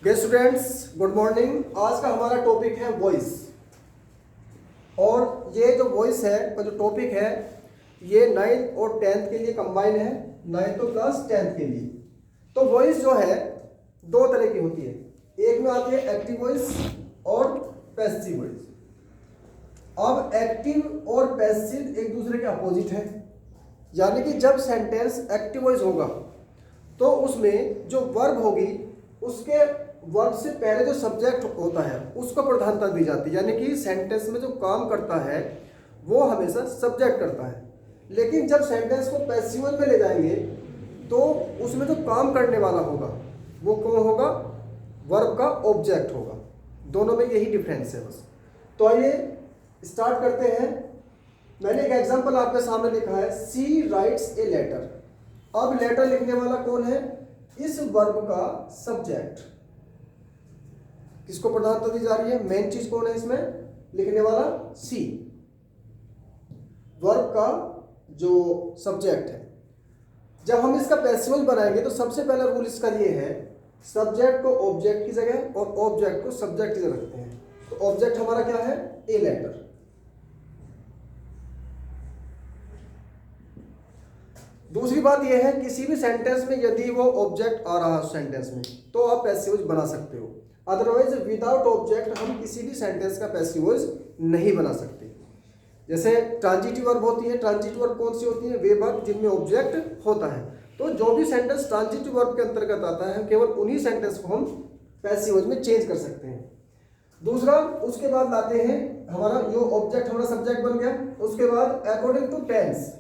Dear students, good morning. आज का हमारा टॉपिक है वॉइस। और ये जो वॉइस है का जो टॉपिक है ये 9th और 10th के लिए कंबाइन है, 9th प्लस 10th के लिए। तो वॉइस जो है दो तरह की होती है, एक में आती है एक्टिव वॉइस और पैसिव वॉइस। अब एक्टिव और पैसिव एक दूसरे के अपोजिट है, यानी कि जब सेंटेंस एक्टिव वॉइस होगा तो उसमें जो वर्ब होगी उसके वर्ब से पहले जो सब्जेक्ट होता है उसको प्रधानता दी जाती है, यानी कि सेंटेंस में जो काम करता है वो हमेशा सब्जेक्ट करता है। लेकिन जब सेंटेंस को पैसिव वॉइस में ले जाएंगे तो उसमें जो काम करने वाला होगा वो कौन होगा? वर्ब का ऑब्जेक्ट होगा। दोनों में यही डिफरेंस है बस। तो आइए स्टार्ट करते हैं। मैंने एक एग्जांपल आपके सामने लिखा है, सी राइट्स ए लेटर। अब लेटर लिखने वाला कौन है? इस वर्ब का सब्जेक्ट। किसको प्रधानता दी जा रही है? मेन चीज कौन है इसमें? लिखने वाला सी, वर्ब का जो सब्जेक्ट है। जब हम इसका पैसिव वॉइस बनाएंगे तो सबसे पहला रूल इसका ये है, सब्जेक्ट को ऑब्जेक्ट की जगह और ऑब्जेक्ट को सब्जेक्ट की जगह रखते हैं। तो ऑब्जेक्ट हमारा क्या है? A letter. दूसरी बात यह है, किसी भी सेंटेंस में यदि वो ऑब्जेक्ट आ रहा है सेंटेंस में तो आप पैसिव वॉइस बना सकते हो, अदरवाइज विदाउट ऑब्जेक्ट हम किसी भी सेंटेंस का पैसिव वॉइस नहीं बना सकते। जैसे ट्रांजिटिव वर्ब होती है, ट्रांजिटिव वर्ब कौन सी होती है? वे वर्ब जिनमें ऑब्जेक्ट होता है। तो जो भी सेंटेंस ट्रांजिटिव वर्ब के अंतर्गत आता है केवल उन्हीं सेंटेंस को हम पैसिव वॉइस में चेंज कर सकते हैं। दूसरा, उसके बाद लाते हैं हमारा जो ऑब्जेक्ट हमारा सब्जेक्ट बन गया। उसके बाद अकॉर्डिंग टू टेंस,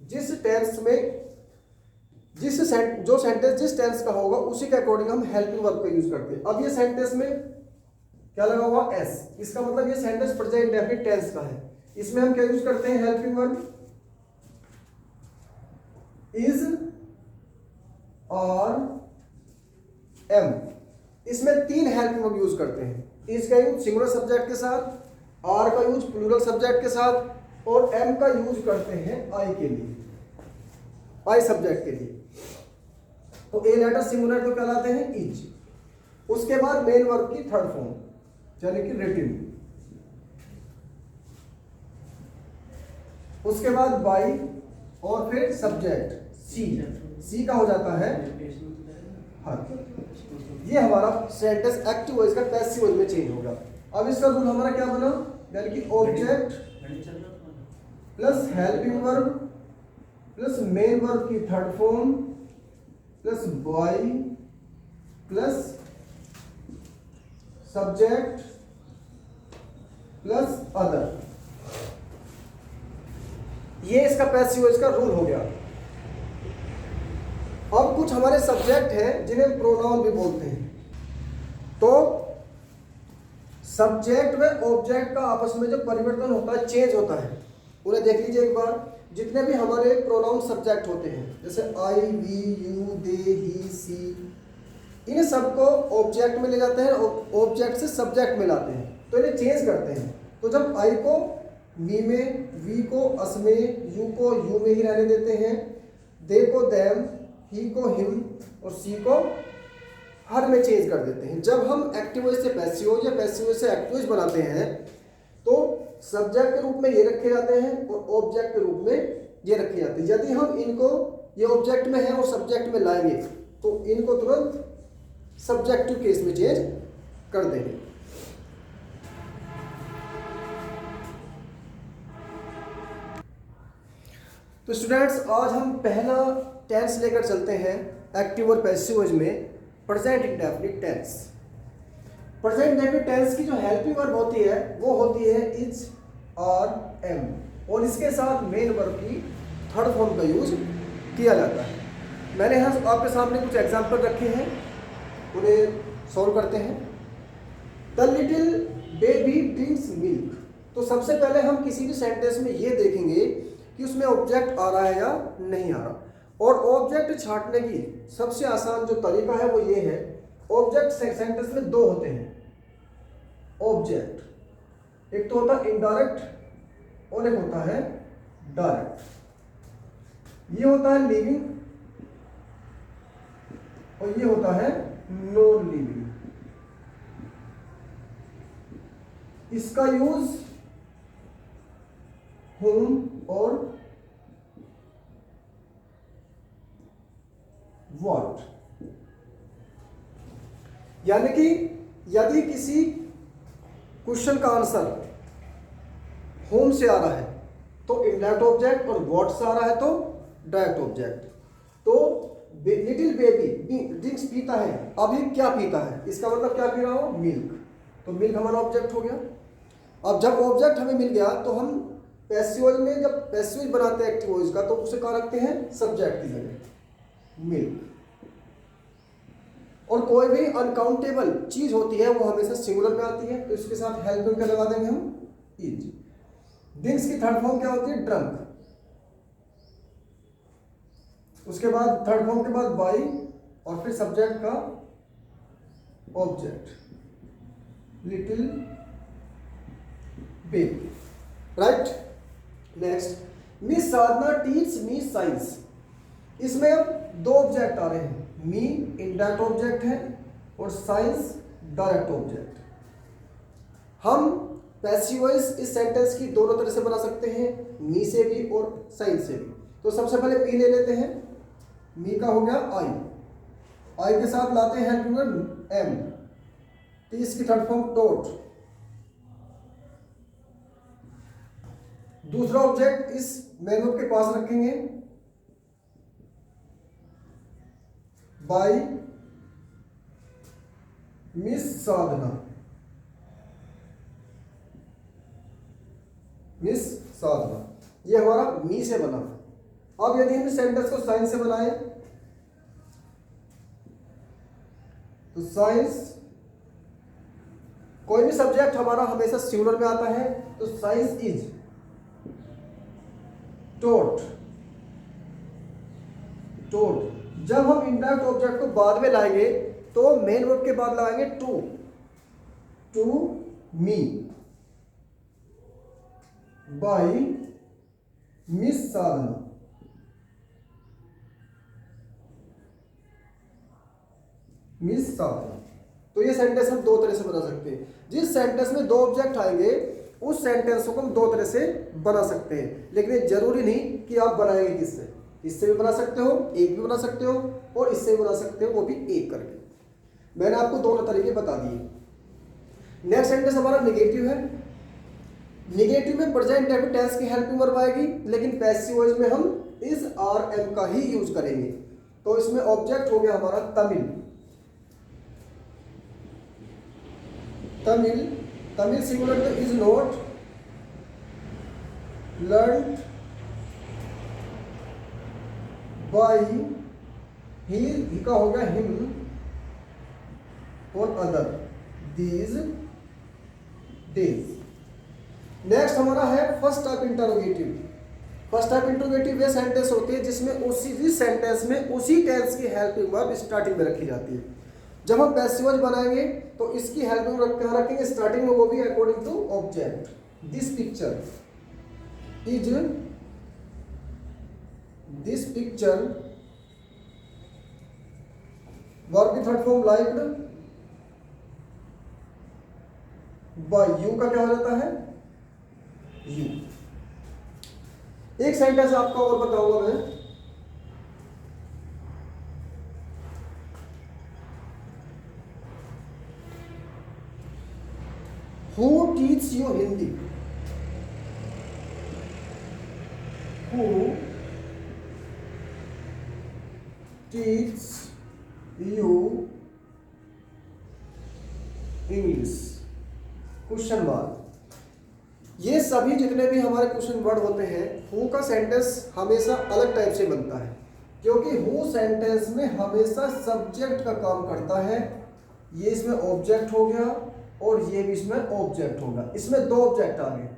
जिस टेंस में जो सेंटेंस जिस टेंस का होगा उसी के अकॉर्डिंग हम हेल्पिंग वर्ब का यूज करते हैं। अब ये सेंटेंस में क्या लगा हुआ? एस। इसका मतलब ये सेंटेंस प्रेजेंट इंडेफिनिट टेंस का है। इसमें हम क्या यूज करते हैं? हेल्पिंग वर्ब इज और एम। इसमें तीन हेल्पिंग वर्ब यूज करते हैं। इज का यूज सिंगुलर सब्जेक्ट के साथ, आर का यूज प्लूरल सब्जेक्ट के साथ और एम का यूज करते हैं आई के लिए, आई सब्जेक्ट के लिए। तो ए लेटर सिंगुलर तो कहलाते हैं इज। उसके बाद मेन वर्ब की थर्ड फॉर्म यानी कि रिटिन। उसके बाद बाई और फिर सब्जेक्ट सी। सी का हो जाता है हर। ये हमारा सेंटेंस एक्टिव वॉइस का पैसिव वॉइस में चेंज होगा। अब इसका रूल हमारा क्या बना? यानी कि object plus helping verb plus main verb की third form plus by plus subject plus other. ये इसका पैसिव वॉइस का रूल हो गया। अब कुछ हमारे सब्जेक्ट हैं जिन्हें प्रोनाउन भी बोलते हैं। तो सब्जेक्ट व ऑब्जेक्ट का आपस में जो परिवर्तन होता है, चेंज होता है, उन्हें देख लीजिए एक बार। जितने भी हमारे प्रोनाउन सब्जेक्ट होते हैं जैसे आई, वी, यू, दे, ही, सी, इन सबको ऑब्जेक्ट में ले जाते हैं और ऑब्जेक्ट से सब्जेक्ट में लाते हैं, तो इन्हें चेंज करते हैं। तो जब आई को वी में, वी को अस में, यू को यू में ही रहने देते हैं, दे को देम, ही को हिम और सी को हर में चेंज कर देते हैं। जब हम एक्टिव वॉइस से पैसिव वॉइस या पैसिव वॉइस से एक्टिव वॉइस बनाते हैं तो सब्जेक्ट के रूप में ये रखे जाते हैं और ऑब्जेक्ट के रूप में ये रखे जाते हैं। यदि हम इनको, ये ऑब्जेक्ट में है और सब्जेक्ट में लाएंगे तो इनको तुरंत सब्जेक्टिव केस में चेंज कर देंगे। तो स्टूडेंट्स, आज हम पहला टेंस लेकर चलते हैं एक्टिव और पैसिव वॉइस में, present indefinite tense. Present indefinite tense की जो हेल्पिंग वर्ब होती है वो होती है इज और एम, और इसके साथ मेन वर्ब की थर्ड फॉर्म का यूज किया जाता है। मैंने यहाँ आपके सामने कुछ एग्जाम्पल रखे हैं, उन्हें सॉल्व करते हैं। The little baby drinks milk. तो सबसे पहले हम किसी भी सेंटेंस में ये देखेंगे कि उसमें ऑब्जेक्ट आ रहा है या नहीं आ रहा। और ऑब्जेक्ट छांटने की सबसे आसान जो तरीका है वो ये है, ऑब्जेक्ट सेंटेंस में दो होते हैं ऑब्जेक्ट, एक तो होता है इनडायरेक्ट और एक होता है डायरेक्ट। ये होता है लिविंग और ये होता है नॉन लिविंग। इसका यूज whom और what, यानी कि यदि किसी क्वेश्चन का आंसर होम से आ रहा है तो इनडायरेक्ट ऑब्जेक्ट, और व्हाट से आ रहा है तो डायरेक्ट ऑब्जेक्ट। तो लिटिल बेबी ड्रिंक्स पीता है, अभी क्या पीता है, इसका मतलब क्या पी रहा हो, मिल्क। तो मिल्क हमारा ऑब्जेक्ट हो गया। अब जब ऑब्जेक्ट हमें मिल गया तो हम पैसिव वॉइस में, जब पैसिव वॉइस बनाते हैं एक्टिव वॉइस का, तो उसे कहाँ रखते हैं, सब्जेक्ट की जगह मिल्क। और कोई भी अनकाउंटेबल चीज होती है वो हमेशा सिंगुलर में आती है, तो इसके साथ हेल्प क्या लगा देंगे हम, इज। ड्रिंक्स की थर्ड फॉर्म क्या होती है, ड्रंक। उसके बाद थर्ड फॉर्म के बाद बाई, और फिर सब्जेक्ट का object, little baby, right. Next, Miss Sadhana teach me science. इसमें अब दो ऑब्जेक्ट आ रहे हैं, मी इनडायरेक्ट ऑब्जेक्ट है और साइंस डायरेक्ट ऑब्जेक्ट। हम पैसिव वॉइस इस सेंटेंस की दोनों तरह से बना सकते हैं, मी से भी और साइंस से भी। तो सबसे पहले मी ले लेते हैं, मी का हो गया आई, आई के साथ लाते हैं एम, टीच की थर्ड फॉर्म टोट। दूसरा ऑब्जेक्ट इस मेन वर्ब के पास रखेंगे, बाई मिस साधना, मिस साधना, ये हमारा मी से बना। अब यदि हम इस सेंटेंस को साइंस से बनाए तो साइंस, कोई भी सब्जेक्ट हमारा हमेशा सिंगुलर में आता है, तो साइंस इज टोट, टोट। जब हम इनडायरेक्ट ऑब्जेक्ट को बाद में लाएंगे तो मेन वर्ब के बाद लगाएंगे to, to me by miss Sadhna, miss Sadhna. तो ये सेंटेंस हम दो तरह से बना सकते हैं। जिस सेंटेंस में दो ऑब्जेक्ट आएंगे उस सेंटेंस को हम दो तरह से बना सकते हैं, लेकिन ये जरूरी नहीं कि आप बनाएंगे किससे, इससे भी बना सकते हो, एक भी बना सकते हो, और इससे भी बना सकते हो, वो भी एक करके। मैंने आपको दोनों तरीके बता दिए। नेक्स्ट सेंटेंस हमारा नेगेटिव है। नेगेटिव में प्रेजेंट टेंस की हेल्पिंग वर्ब आएगी, लेकिन पैसिव वॉइस में हम इज आर एम का ही यूज करेंगे। तो इसमें ऑब्जेक्ट हो गया हमारा तमिल, तमिल, तमिल सिंगुलर तो इज नॉट लर्न बाई ही का हो गया हिम और अदर दीज डेज। नेक्स्ट हमारा है first type interrogative. First type interrogative वे सेंटेंस होती है जिसमें उसी सेंटेंस में उसी टेंस की हेल्पिंग वर्ब स्टार्टिंग में रखी जाती है। जब हम पैसिव वॉइस बनाएंगे तो इसकी हेल्पिंग वर्ब कहाँ रखेंगे, स्टार्टिंग में, वो भी according to object. This picture is, this picture verb की third form liked by you का क्या हो जाता है, यू। एक सेंटेंस आपका और बताऊंगा मैं, who teach you Hindi, who teach you English, question mark. ये सभी जितने भी हमारे क्वेश्चन वर्ड होते हैं, हु का सेंटेंस हमेशा अलग टाइप से बनता है, क्योंकि हु सेंटेंस में हमेशा सब्जेक्ट का काम करता है। ये इसमें ऑब्जेक्ट हो गया और ये भी इसमें ऑब्जेक्ट होगा। इसमें दो ऑब्जेक्ट आ गए।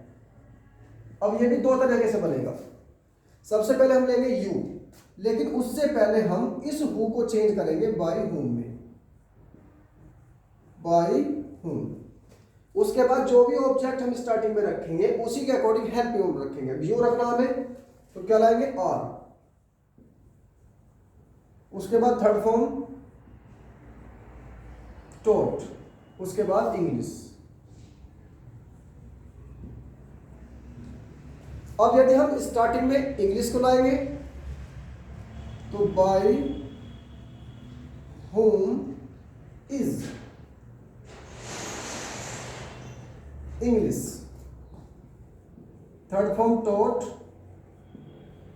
अब ये भी दो तरीके से बनेगा। सबसे पहले हम लेंगे यू, लेकिन उससे पहले हम इस हु को चेंज करेंगे बाय हुम में, बाय हुम। उसके बाद जो भी ऑब्जेक्ट हम स्टार्टिंग में रखेंगे उसी के अकॉर्डिंग हेल्पिंग रखेंगे। यू रखना हमें तो क्या लाएंगे, आर। उसके बाद थर्ड फॉर्म टोट, उसके बाद इंग्लिश। अब यदि हम स्टार्टिंग में इंग्लिश को लाएंगे तो by home is English, third form taught.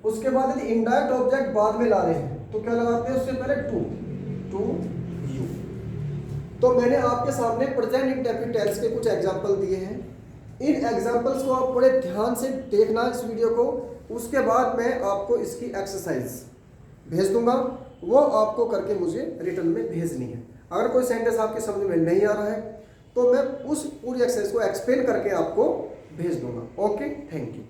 उसके बाद यदि इनडायरेक्ट ऑब्जेक्ट बाद में ला रहे हैं तो क्या लगाते हैं, उससे पहले टू यू। तो मैंने आपके सामने प्रेजेंट इंडेफिनिट टेंस के कुछ एग्जांपल दिए हैं। इन एग्जांपल्स को आप बड़े ध्यान से देखना इस वीडियो को। उसके बाद मैं आपको इसकी एक्सरसाइज भेज दूंगा, वो आपको करके मुझे रिटर्न में भेजनी है। अगर कोई सेंटेंस आपके समझ में नहीं आ रहा है तो मैं उस पूरी एक्सरसाइज को एक्सप्लेन करके आपको भेज दूंगा। Okay, thank you.